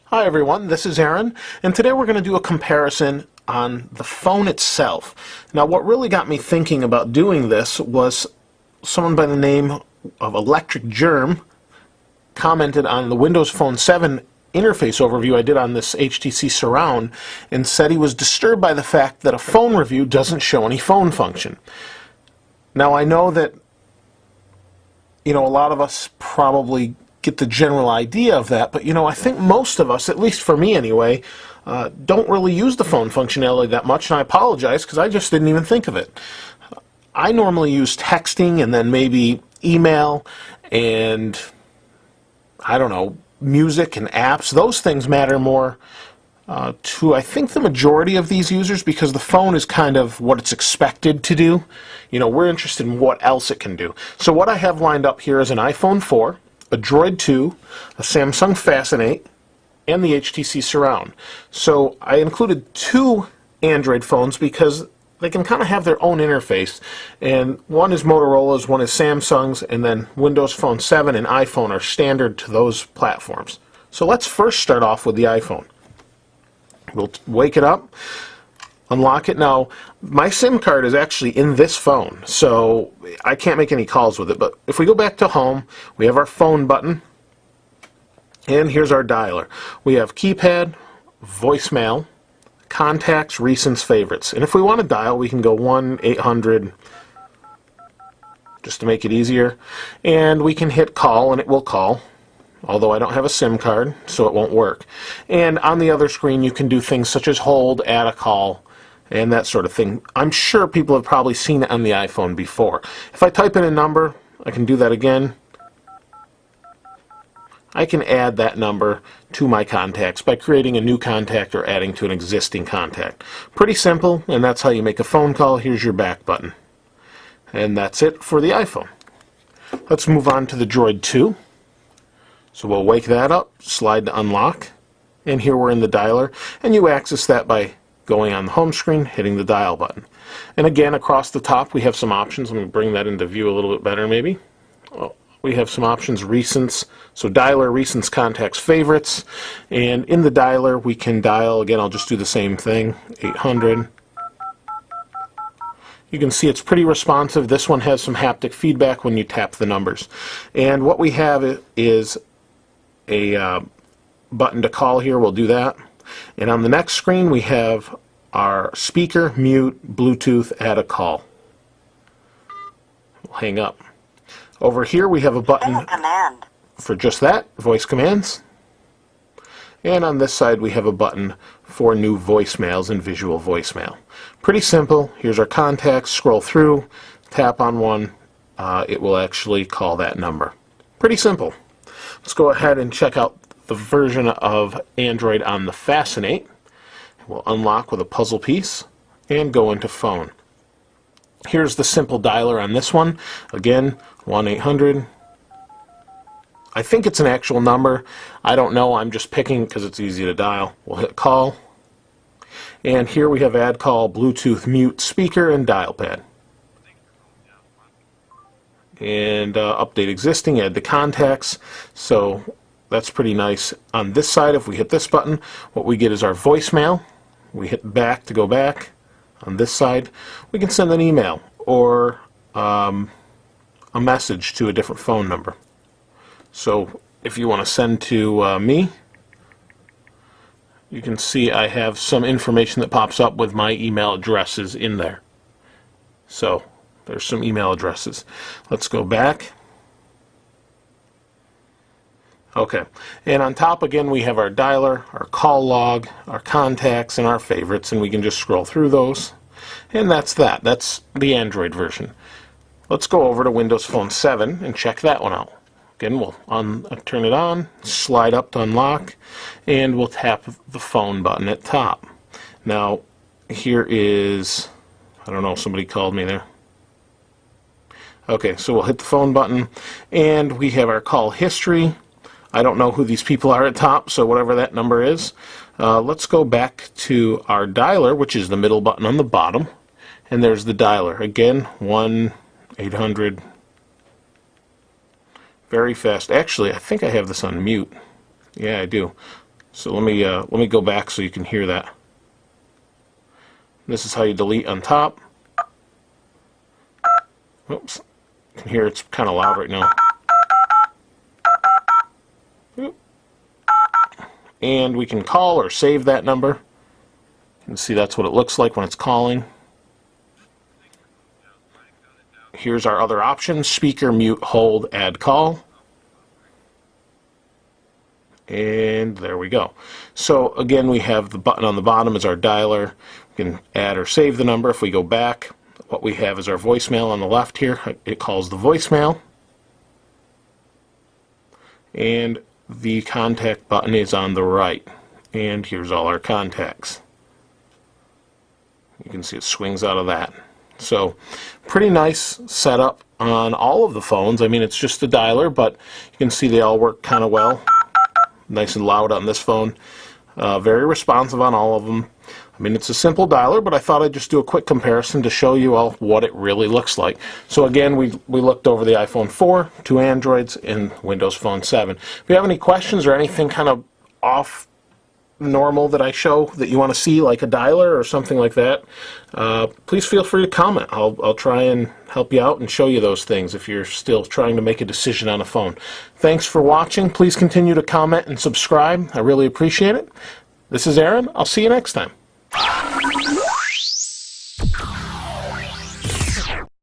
Hi everyone, this is Aaron, and today we're going to do a comparison on the phone itself. Now what really got me thinking about doing this was someone by the name of Electric Germ commented on the Windows Phone 7 interface overview I did on this HTC Surround and said he was disturbed by the fact that a phone review doesn't show any phone function. Now I know that a lot of us probably get the general idea of that, but I think most of us, at least for me anyway, don't really use the phone functionality that much, and I apologize because I just didn't even think of it. I normally use texting and then maybe email and I don't know, music and apps. Those things matter more to I think the majority of these users because the phone is kind of what it's expected to do. We're interested in what else it can do. So what I have lined up here is an iPhone 4, a Droid 2, a Samsung Fascinate, and the HTC Surround. So I included two Android phones because they can kind of have their own interface. And one is Motorola's, one is Samsung's, and then Windows Phone 7 and iPhone are standard to those platforms. So let's first start off with the iPhone. We'll wake it up, unlock it. Now, my SIM card is actually in this phone, so I can't make any calls with it. But if we go back to home, we have our phone button, and here's our dialer. We have keypad, voicemail, contacts, recents, favorites. And if we want to dial, we can go 1-800, just to make it easier. And we can hit call, and it will call. Although I don't have a SIM card, so it won't work. And on the other screen, you can do things such as hold, add a call, and that sort of thing. I'm sure people have probably seen it on the iPhone before. If I type in a number, I can do that again. I can add that number to my contacts by creating a new contact or adding to an existing contact. Pretty simple, and that's how you make a phone call. Here's your back button. And that's it for the iPhone. Let's move on to the Droid 2. So we'll wake that up, slide to unlock, and here we're in the dialer, and you access that by going on the home screen, hitting the dial button. And again, across the top we have some options. Let me bring that into view a little bit better maybe. We have some options, recents, so dialer, recents, contacts, favorites, and in the dialer we can dial, again I'll just do the same thing, 800. You can see it's pretty responsive. This one has some haptic feedback when you tap the numbers. And what we have is a button to call here. We'll do that. And on the next screen we have our speaker, mute, Bluetooth, add a call. We'll hang up. Over here we have a button for just that, voice commands. And on this side we have a button for new voicemails and visual voicemail. Pretty simple. Here's our contacts. Scroll through, tap on one, it will actually call that number. Pretty simple. Let's go ahead and check out the version of Android on the Fascinate. We'll unlock with a puzzle piece and go into phone. Here's the simple dialer on this one. Again, 1-800. I think it's an actual number. I don't know. I'm just picking because it's easy to dial. We'll hit call. And here we have add call, Bluetooth, mute, speaker, and dial pad. And update existing, add the contacts. So that's pretty nice. On this side, if we hit this button, what we get is our voicemail. We hit back to go back. On this side, we can send an email or a message to a different phone number. So if you want to send to me, you can see I have some information that pops up with my email addresses in there. So there's some email addresses. Let's go back. Okay, and on top again we have our dialer, our call log, our contacts, and our favorites, and we can just scroll through those. And that's that. That's the Android version. Let's go over to Windows Phone 7 and check that one out. Again, we'll turn it on, slide up to unlock, and we'll tap the phone button at top. Now, here is, I don't know, somebody called me there. Okay, so we'll hit the phone button, and we have our call history. I don't know who these people are at top, so whatever that number is. Let's go back to our dialer, which is the middle button on the bottom. And there's the dialer. Again, 1-800. Very fast. Actually, I think I have this on mute. Yeah, I do. So let me go back so you can hear that. This is how you delete on top. Oops. You can hear it's kind of loud right now. And we can call or save that number. You can see that's what it looks like when it's calling. Here's our other options: speaker, mute, hold, add call. And there we go. So again, we have the button on the bottom is our dialer. We can add or save the number. If we go back, what we have is our voicemail on the left here. It calls the voicemail. And the contact button is on the right. And here's all our contacts. You can see it swings out of that. So pretty nice setup on all of the phones. I mean, it's just a dialer, but you can see they all work kind of well. Nice and loud on this phone. Very responsive on all of them. I mean, it's a simple dialer, but I thought I'd just do a quick comparison to show you all what it really looks like. So again, we looked over the iPhone 4, 2 Androids, and Windows Phone 7. If you have any questions or anything kind of off normal that I show that you want to see, like a dialer or something like that, please feel free to comment. I'll try and help you out and show you those things if you're still trying to make a decision on a phone. Thanks for watching. Please continue to comment and subscribe. I really appreciate it. This is Aaron. I'll see you next time.